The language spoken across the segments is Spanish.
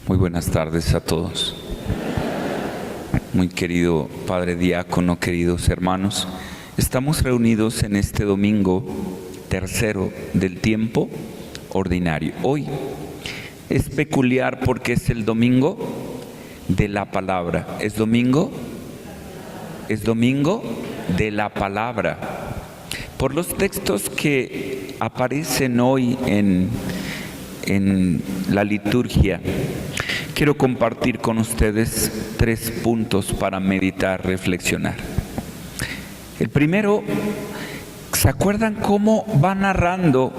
Muy buenas tardes a todos. Muy querido Padre Diácono, queridos hermanos, estamos reunidos en este domingo tercero del tiempo ordinario. Hoy es peculiar porque es el domingo de la palabra. ¿Es domingo de la palabra. Por los textos que aparecen hoy en la liturgia, quiero compartir con ustedes 3 puntos para meditar, reflexionar. El primero, ¿se acuerdan cómo va narrando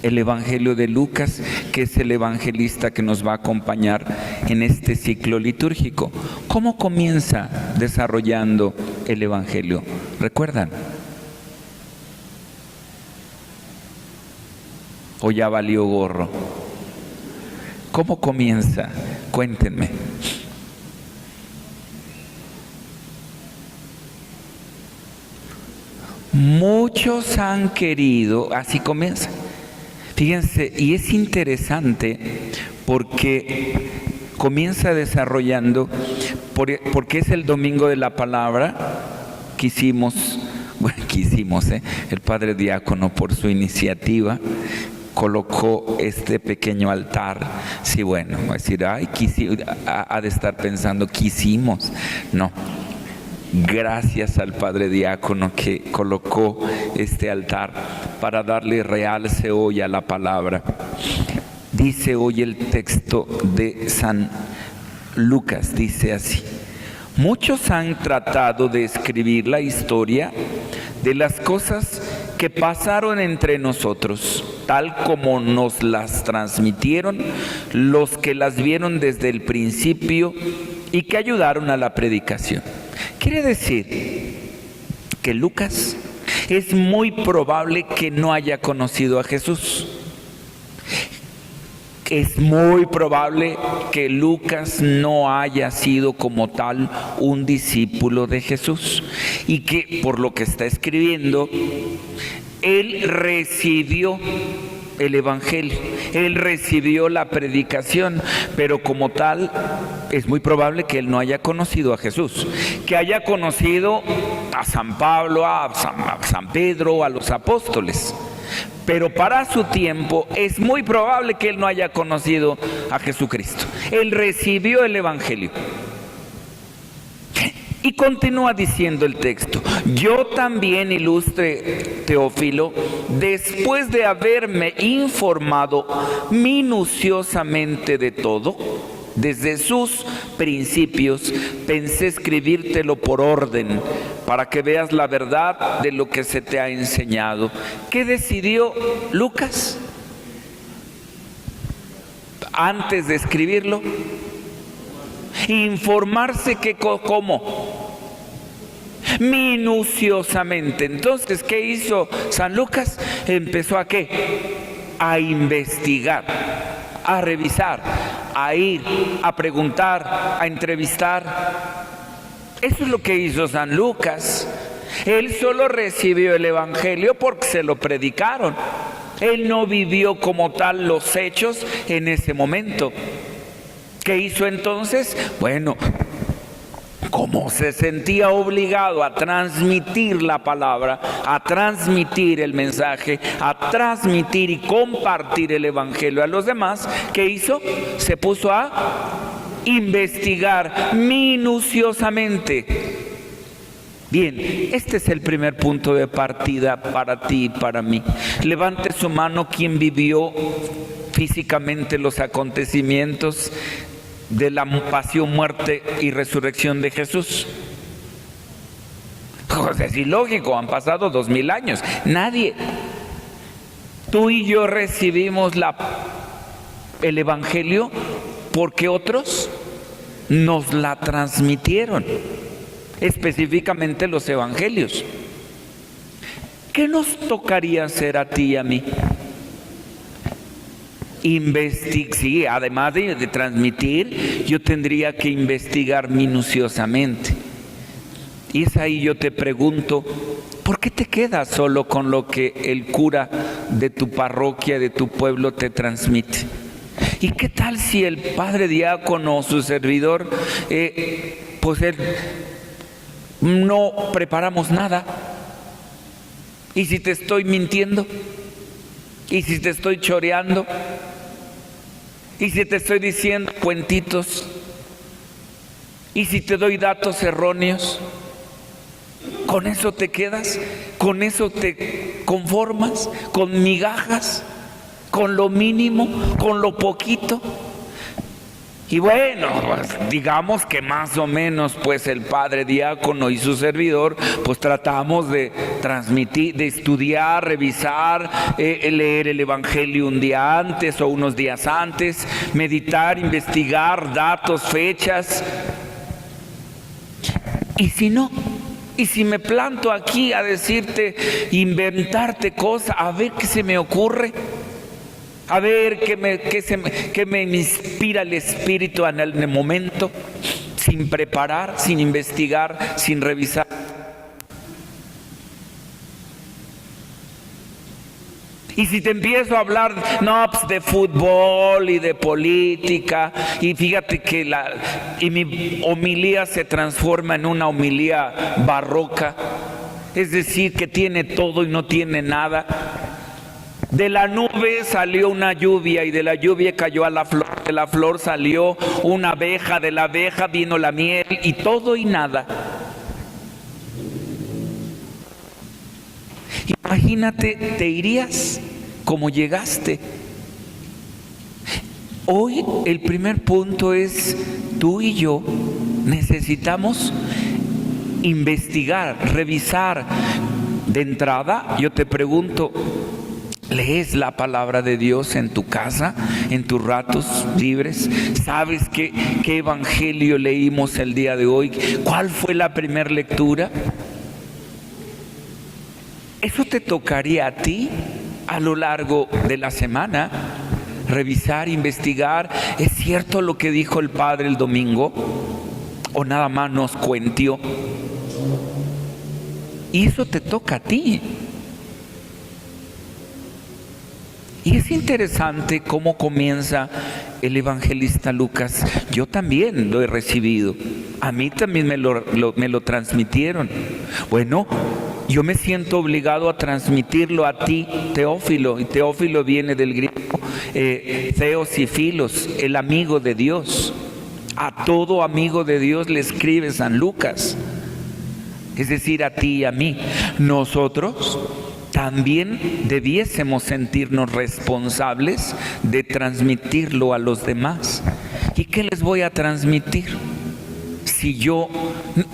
el Evangelio de Lucas, que es el evangelista que nos va a acompañar en este ciclo litúrgico? ¿Cómo comienza desarrollando el Evangelio? ¿Recuerdan? ¿O ya valió gorro? ¿Cómo comienza? Cuéntenme. Muchos han querido, así comienza. Fíjense, y es interesante porque comienza desarrollando, porque es el domingo de la palabra. Quisimos, el Padre Diácono, por su iniciativa, colocó este pequeño altar. Sí, bueno, va a decir, ha de estar pensando, quisimos. No, gracias al Padre Diácono que colocó este altar para darle realce hoy a la palabra. Dice hoy el texto de San Lucas, dice así: muchos han tratado de escribir la historia de las cosas que pasaron entre nosotros, tal como nos las transmitieron los que las vieron desde el principio y que ayudaron a la predicación. Quiere decir que Lucas es muy probable que no haya conocido a Jesús. Es muy probable que Lucas no haya sido como tal un discípulo de Jesús y que por lo que está escribiendo, él recibió el Evangelio, él recibió la predicación, pero como tal es muy probable que él no haya conocido a Jesús, que haya conocido a San Pablo, a San Pedro, a los apóstoles. Pero para su tiempo es muy probable que él no haya conocido a Jesucristo. Él recibió el Evangelio. Y continúa diciendo el texto: yo también, ilustre Teófilo, después de haberme informado minuciosamente de todo, desde sus principios, pensé escribírtelo por orden, para que veas la verdad de lo que se te ha enseñado. ¿Qué decidió Lucas antes de escribirlo? Informarse que ¿cómo? Minuciosamente. Entonces, ¿qué hizo San Lucas? Empezó ¿a qué? A investigar, a revisar, a ir, a preguntar, a entrevistar. Eso es lo que hizo San Lucas. Él solo recibió el Evangelio porque se lo predicaron. Él no vivió como tal los hechos en ese momento. ¿Qué hizo entonces? Bueno, como se sentía obligado a transmitir la palabra, a transmitir el mensaje, a transmitir y compartir el Evangelio a los demás, ¿qué hizo? Se puso a investigar minuciosamente. Bien, este es el primer punto de partida para ti y para mí. Levante su mano quien vivió físicamente los acontecimientos de la pasión, muerte y resurrección de Jesús. Pues es ilógico, han pasado 2000 años. Nadie. Tú y yo recibimos el Evangelio porque otros nos la transmitieron, específicamente los Evangelios. ¿Qué nos tocaría hacer a ti y a mí? Sí, además de transmitir, yo tendría que investigar minuciosamente. Y es ahí yo te pregunto, ¿por qué te quedas solo con lo que el cura de tu parroquia, de tu pueblo te transmite? ¿Y qué tal si el padre diácono, su servidor, pues él no preparamos nada? ¿Y si te estoy mintiendo? ¿Y si te estoy choreando? ¿Y si te estoy diciendo cuentitos? ¿Y si te doy datos erróneos? ¿Con eso te quedas? ¿Con eso te conformas? ¿Con migajas? ¿Con lo mínimo? ¿Con lo poquito? Y bueno, pues, digamos que más o menos pues el padre diácono y su servidor pues tratamos de transmitir, de estudiar, revisar, leer el evangelio un día antes o unos días antes, meditar, investigar datos, fechas. ¿Y si no? ¿Y si me planto aquí a decirte, inventarte cosas, a ver qué se me ocurre? A ver qué me inspira el Espíritu en el momento, sin preparar, sin investigar, sin revisar. Y si te empiezo a hablar pues, de fútbol y de política, y fíjate que mi homilía se transforma en una homilía barroca, es decir, que tiene todo y no tiene nada. De la nube salió una lluvia y de la lluvia cayó a la flor, de la flor salió una abeja, de la abeja vino la miel y todo y nada. Imagínate, te irías como llegaste. Hoy el primer punto es, tú y yo necesitamos investigar, revisar. De entrada, yo te pregunto, ¿lees la palabra de Dios en tu casa, en tus ratos libres? ¿Sabes qué evangelio leímos el día de hoy? ¿Cuál fue la primera lectura? Eso te tocaría a ti a lo largo de la semana. Revisar, investigar. ¿Es cierto lo que dijo el padre el domingo? ¿O nada más nos cuentió? Y eso te toca a ti. Y es interesante cómo comienza el evangelista Lucas. Yo también lo he recibido. A mí también me lo transmitieron. Bueno, yo me siento obligado a transmitirlo a ti, Teófilo. Y Teófilo viene del griego Theos y Filos, el amigo de Dios. A todo amigo de Dios le escribe San Lucas. Es decir, a ti y a mí. Nosotros también debiésemos sentirnos responsables de transmitirlo a los demás. ¿Y qué les voy a transmitir? Si yo,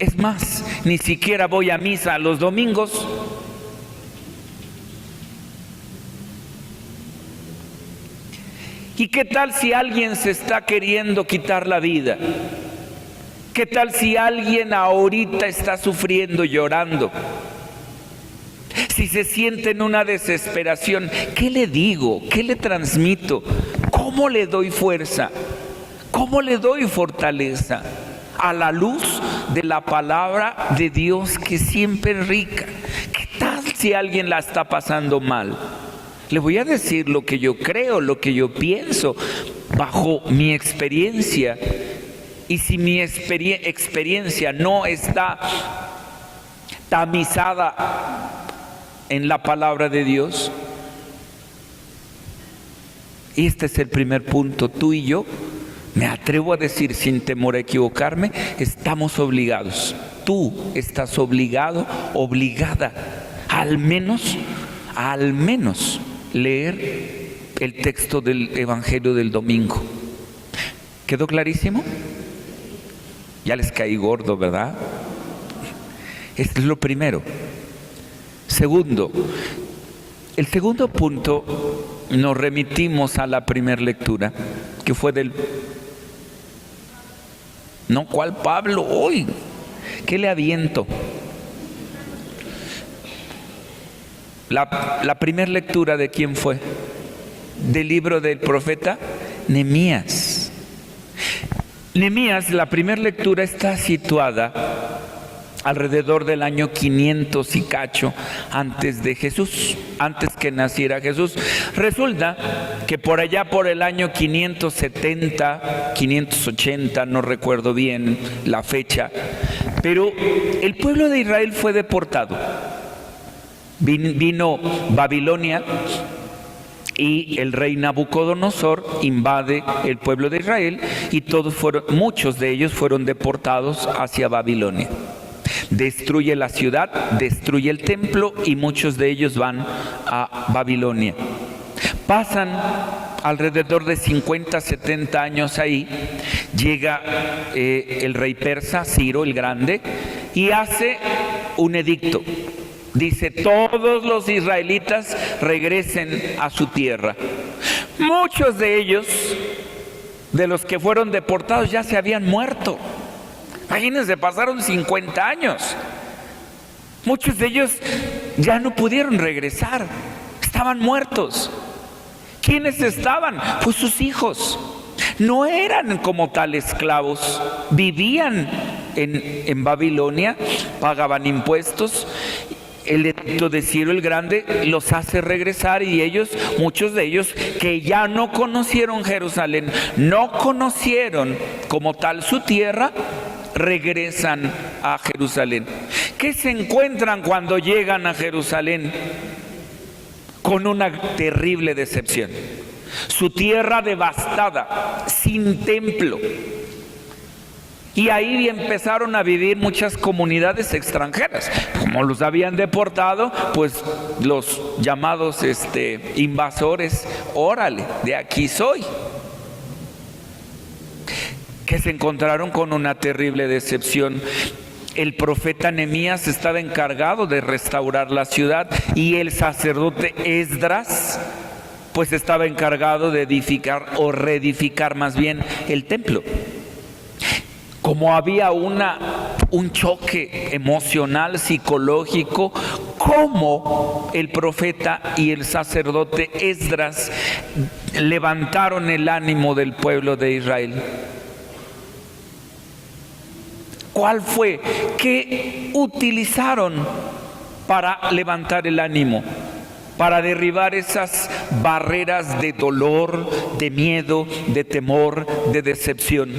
es más, ni siquiera voy a misa los domingos. ¿Y qué tal si alguien se está queriendo quitar la vida? ¿Qué tal si alguien ahorita está sufriendo, llorando? Si se siente en una desesperación, ¿qué le digo? ¿Qué le transmito? ¿Cómo le doy fuerza? ¿Cómo le doy fortaleza? A la luz de la palabra de Dios, que siempre es rica. ¿Qué tal si alguien la está pasando mal? Le voy a decir lo que yo creo, lo que yo pienso, bajo mi experiencia. Y si mi experiencia no está tamizada en la palabra de Dios, y este es el primer punto, tú y yo, me atrevo a decir sin temor a equivocarme, estamos obligados. Tú estás obligado, obligada, al menos leer el texto del evangelio del domingo. ¿Quedó clarísimo? Ya les caí gordo, ¿verdad? Esto es lo primero. Segundo, el segundo punto, nos remitimos a la primera lectura, que fue no, ¿cuál Pablo? Hoy, ¿qué le aviento? La primera lectura, ¿de quién fue? Del libro del profeta Nehemías. Nehemías, la primera lectura está situada alrededor del año 500 y cacho antes de Jesús, antes que naciera Jesús. Resulta que por allá por el año 570, 580, no recuerdo bien la fecha, pero el pueblo de Israel fue deportado. Vino Babilonia y el rey Nabucodonosor invade el pueblo de Israel y muchos de ellos fueron deportados hacia Babilonia. Destruye la ciudad, destruye el templo y muchos de ellos van a Babilonia. Pasan alrededor de 50, 70 años ahí, llega el rey persa, Ciro el Grande, y hace un edicto. Dice: todos los israelitas regresen a su tierra. Muchos de ellos, de los que fueron deportados, ya se habían muerto. Imagínense, pasaron 50 años. Muchos de ellos ya no pudieron regresar, estaban muertos. ¿Quiénes estaban? Pues sus hijos. No eran como tal esclavos, vivían en Babilonia, pagaban impuestos. El edicto de Ciro el Grande los hace regresar y ellos, muchos de ellos que ya no conocieron Jerusalén, no conocieron como tal su tierra, regresan a Jerusalén. ¿Qué se encuentran cuando llegan a Jerusalén? Con una terrible decepción. Su tierra devastada, sin templo. Y ahí empezaron a vivir muchas comunidades extranjeras. Como los habían deportado, pues los llamados invasores, órale, de aquí soy. Que se encontraron con una terrible decepción. El profeta Nehemías estaba encargado de restaurar la ciudad y el sacerdote Esdras pues estaba encargado de edificar o reedificar más bien el templo. Como había un choque emocional, psicológico, cómo el profeta y el sacerdote Esdras levantaron el ánimo del pueblo de Israel. ¿Cuál fue? ¿Qué utilizaron para levantar el ánimo? Para derribar esas barreras de dolor, de miedo, de temor, de decepción.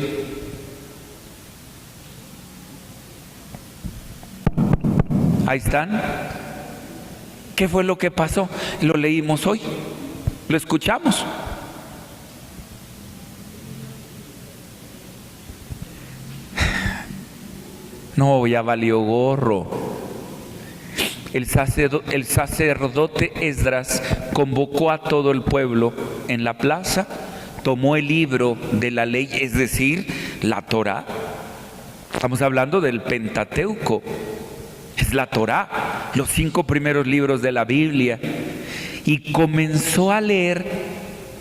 Ahí están. ¿Qué fue lo que pasó? Lo leímos hoy, lo escuchamos. No, ya valió gorro. El sacerdote Esdras convocó a todo el pueblo en la plaza, tomó el libro de la ley, es decir, la Torá. Estamos hablando del Pentateuco, es la Torá, los 5 primeros libros de la Biblia, y comenzó a leer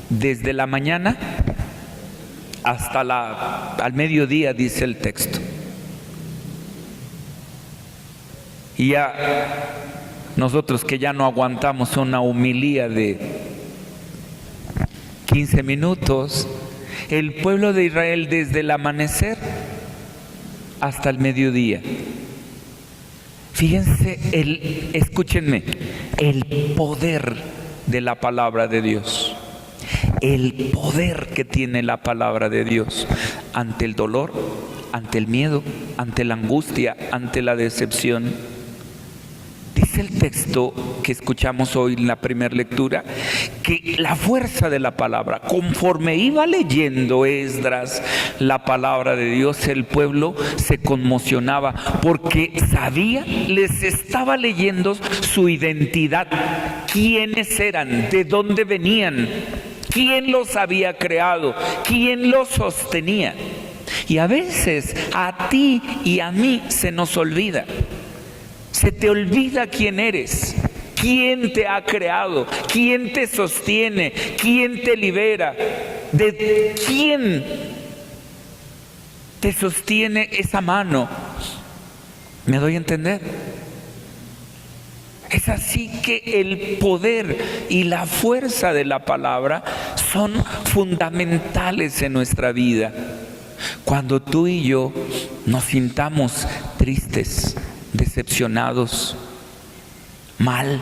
desde la mañana hasta al mediodía, dice el texto. Y ya nosotros que ya no aguantamos una homilía de 15 minutos, el pueblo de Israel desde el amanecer hasta el mediodía. Fíjense, escúchenme, el poder de la palabra de Dios. El poder que tiene la palabra de Dios ante el dolor, ante el miedo, ante la angustia, ante la decepción. Dice el texto que escuchamos hoy en la primera lectura, que la fuerza de la palabra, conforme iba leyendo Esdras la palabra de Dios, el pueblo se conmocionaba porque sabía, les estaba leyendo su identidad, quiénes eran, de dónde venían, quién los había creado, quién los sostenía. Y a veces a ti y a mí se nos olvida. Se te olvida quién eres, quién te ha creado, quién te sostiene, quién te libera, de quién te sostiene esa mano. ¿Me doy a entender? Es así que el poder y la fuerza de la palabra son fundamentales en nuestra vida. Cuando tú y yo nos sintamos tristes, decepcionados, mal,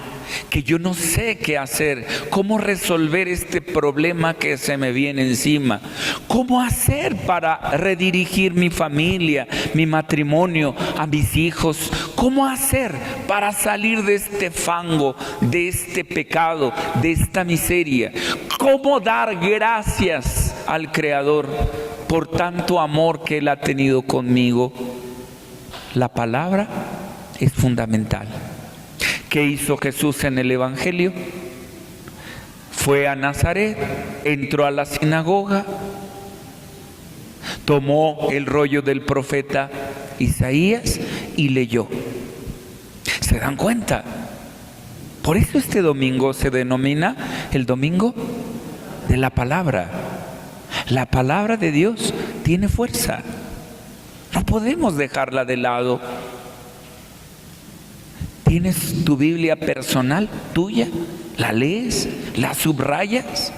que yo no sé qué hacer, cómo resolver este problema que se me viene encima, cómo hacer para redirigir mi familia, mi matrimonio, a mis hijos, cómo hacer para salir de este fango, de este pecado, de esta miseria, cómo dar gracias al Creador por tanto amor que Él ha tenido conmigo. La palabra es fundamental. ¿Qué hizo Jesús en el Evangelio? Fue a Nazaret, entró a la sinagoga, tomó el rollo del profeta Isaías y leyó. ¿Se dan cuenta? Por eso este domingo se denomina el domingo de la palabra. La palabra de Dios tiene fuerza. No podemos dejarla de lado. ¿Tienes tu Biblia personal, tuya? ¿La lees? ¿La subrayas?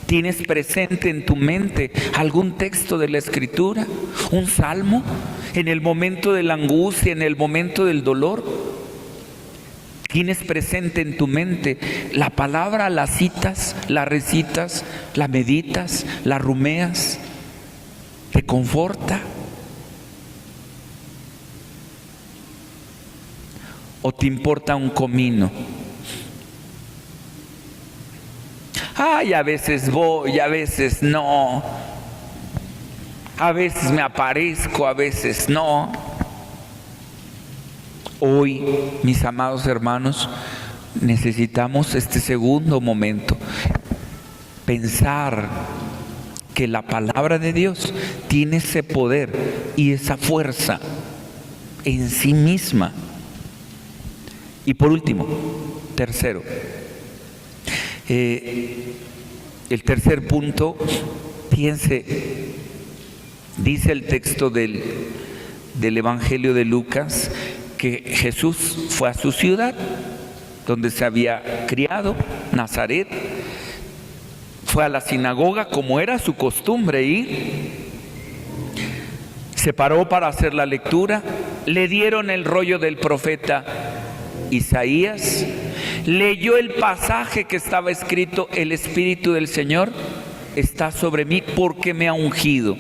¿Tienes presente en tu mente algún texto de la Escritura? ¿Un salmo? ¿En el momento de la angustia, en el momento del dolor? ¿Tienes presente en tu mente la palabra? ¿La citas? ¿La recitas? ¿La meditas? ¿La rumeas? ¿Te conforta? ¿O te importa un comino? Ay, a veces voy, a veces no. A veces me aparezco, a veces no. Hoy, mis amados hermanos, necesitamos este segundo momento. Pensar que la palabra de Dios tiene ese poder y esa fuerza en sí misma. Y por último, tercero, el tercer punto, piense, dice el texto del Evangelio de Lucas, que Jesús fue a su ciudad, donde se había criado, Nazaret, fue a la sinagoga como era su costumbre ir, se paró para hacer la lectura, le dieron el rollo del profeta Isaías, leyó el pasaje que estaba escrito: el Espíritu del Señor está sobre mí porque me ha ungido,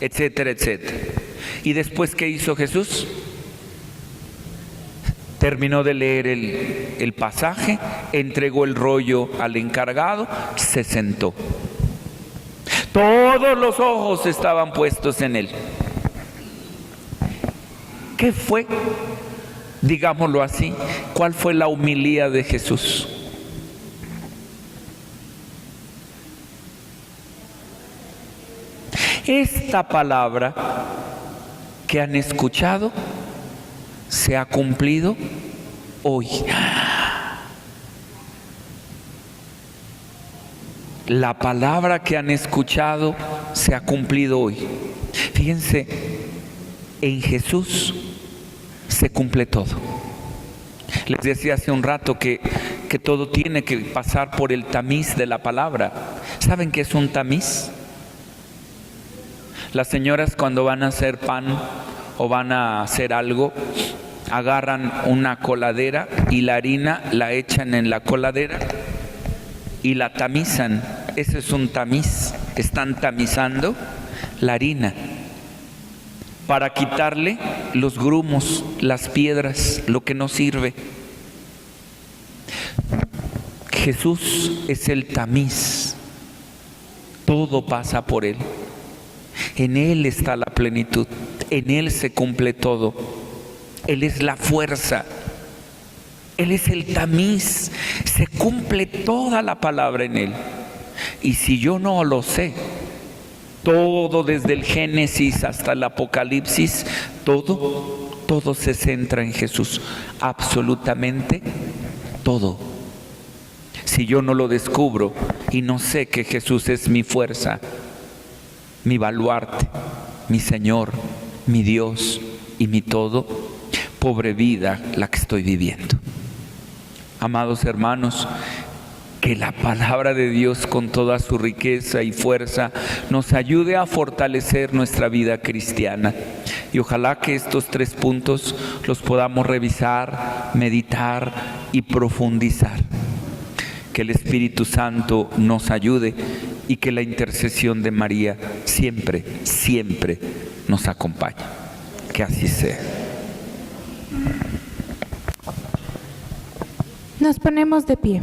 etcétera, etcétera. Y después, ¿qué hizo Jesús? Terminó de leer el pasaje, entregó el rollo al encargado, se sentó. Todos los ojos estaban puestos en él. ¿Qué fue? Digámoslo así, ¿cuál fue la homilía de Jesús? Esta palabra que han escuchado se ha cumplido hoy. La palabra que han escuchado se ha cumplido hoy. Fíjense, en Jesús se cumple todo. Les decía hace un rato que todo tiene que pasar por el tamiz de la palabra. ¿Saben qué es un tamiz? Las señoras, cuando van a hacer pan o van a hacer algo, agarran una coladera y la harina la echan en la coladera y la tamizan. Ese es un tamiz. Están tamizando la harina para quitarle los grumos, las piedras, lo que no sirve. Jesús es el tamiz. Todo pasa por Él. En Él está la plenitud. En Él se cumple todo. Él es la fuerza. Él es el tamiz. Se cumple toda la palabra en Él. Y si yo no lo sé, todo desde el Génesis hasta el Apocalipsis, todo se centra en Jesús. Absolutamente todo. Si yo no lo descubro y no sé que Jesús es mi fuerza, mi baluarte, mi Señor, mi Dios y mi todo, pobre vida la que estoy viviendo. Amados hermanos, que la palabra de Dios con toda su riqueza y fuerza nos ayude a fortalecer nuestra vida cristiana. Y ojalá que estos 3 puntos los podamos revisar, meditar y profundizar. Que el Espíritu Santo nos ayude y que la intercesión de María siempre, siempre nos acompañe. Que así sea. Nos ponemos de pie.